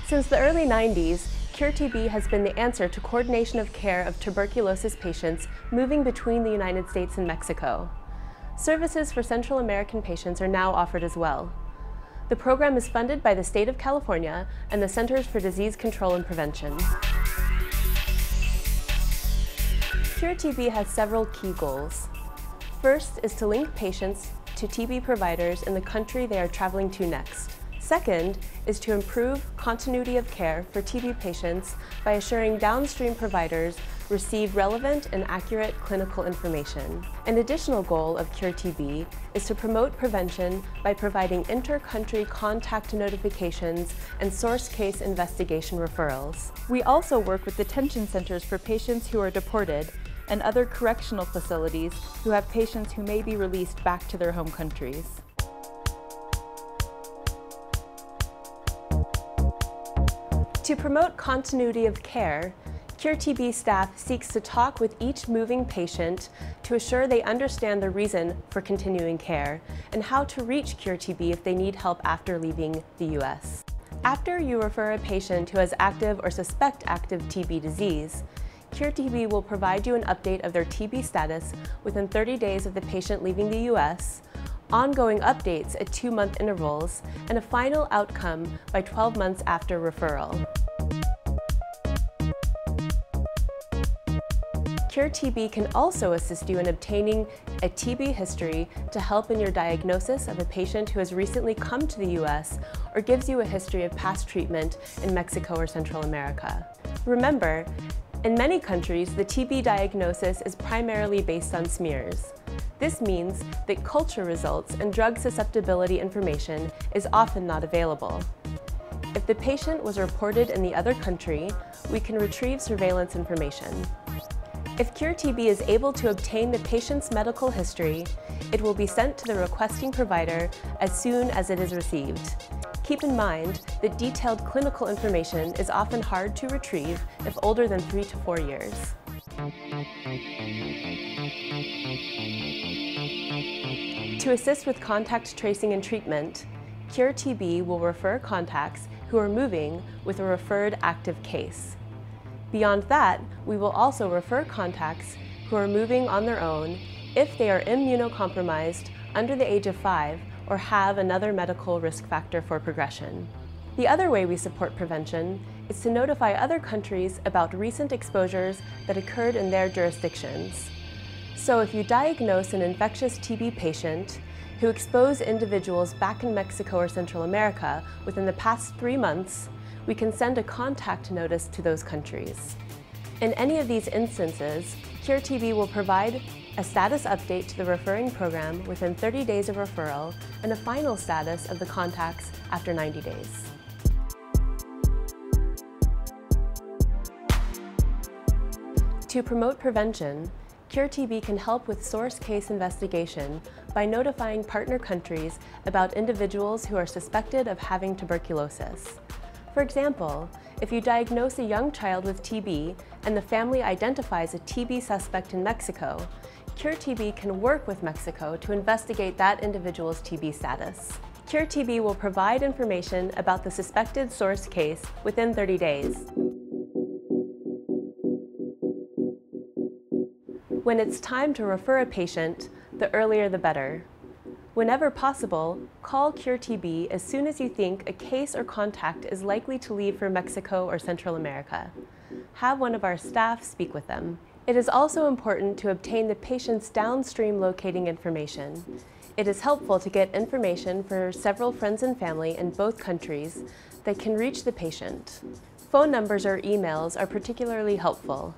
Since the early 90s, CureTB has been the answer to coordination of care of tuberculosis patients moving between the United States and Mexico. Services for Central American patients are now offered as well. The program is funded by the state of California and the Centers for Disease Control and Prevention. CureTB has several key goals. First is to link patients to TB providers in the country they are traveling to next. Second is to improve continuity of care for TB patients by assuring downstream providers receive relevant and accurate clinical information. An additional goal of CureTB is to promote prevention by providing inter-country contact notifications and source case investigation referrals. We also work with detention centers for patients who are deported and other correctional facilities who have patients who may be released back to their home countries. To promote continuity of care, CureTB staff seeks to talk with each moving patient to assure they understand the reason for continuing care and how to reach CureTB if they need help after leaving the U.S. After you refer a patient who has active or suspect active TB disease, CureTB will provide you an update of their TB status within 30 days of the patient leaving the U.S., ongoing updates at 2-month intervals, and a final outcome by 12 months after referral. CureTB can also assist you in obtaining a TB history to help in your diagnosis of a patient who has recently come to the U.S. or gives you a history of past treatment in Mexico or Central America. Remember, in many countries, the TB diagnosis is primarily based on smears. This means that culture results and drug susceptibility information is often not available. If the patient was reported in the other country, we can retrieve surveillance information. If CureTB is able to obtain the patient's medical history, it will be sent to the requesting provider as soon as it is received. Keep in mind that detailed clinical information is often hard to retrieve if older than 3 to 4 years. To assist with contact tracing and treatment, CureTB will refer contacts who are moving with a referred active case. Beyond that, we will also refer contacts who are moving on their own if they are immunocompromised, under the age of 5, or have another medical risk factor for progression. The other way we support prevention is to notify other countries about recent exposures that occurred in their jurisdictions. So if you diagnose an infectious TB patient who exposed individuals back in Mexico or Central America within the past 3 months, we can send a contact notice to those countries. In any of these instances, CureTB will provide a status update to the referring program within 30 days of referral and a final status of the contacts after 90 days. To promote prevention, CureTB can help with source case investigation by notifying partner countries about individuals who are suspected of having tuberculosis. For example, if you diagnose a young child with TB and the family identifies a TB suspect in Mexico, CureTB can work with Mexico to investigate that individual's TB status. CureTB will provide information about the suspected source case within 30 days. When it's time to refer a patient, the earlier the better. Whenever possible, call CureTB as soon as you think a case or contact is likely to leave for Mexico or Central America. Have one of our staff speak with them. It is also important to obtain the patient's downstream locating information. It is helpful to get information for several friends and family in both countries that can reach the patient. Phone numbers or emails are particularly helpful.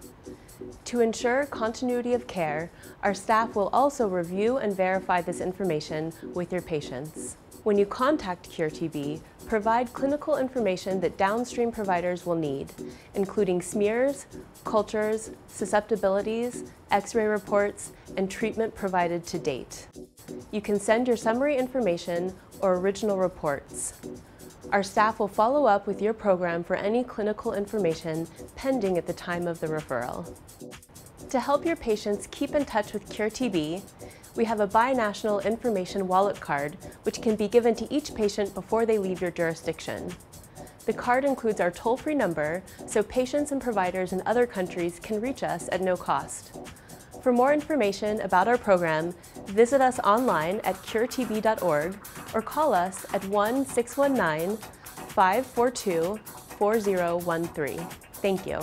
To ensure continuity of care, our staff will also review and verify this information with your patients. When you contact CureTB, provide clinical information that downstream providers will need, including smears, cultures, susceptibilities, X-ray reports, and treatment provided to date. You can send your summary information or original reports. Our staff will follow up with your program for any clinical information pending at the time of the referral. To help your patients keep in touch with CureTB, we have a binational information wallet card which can be given to each patient before they leave your jurisdiction. The card includes our toll-free number, so patients and providers in other countries can reach us at no cost. For more information about our program, visit us online at curetb.org or call us at 1-619-542-4013. Thank you.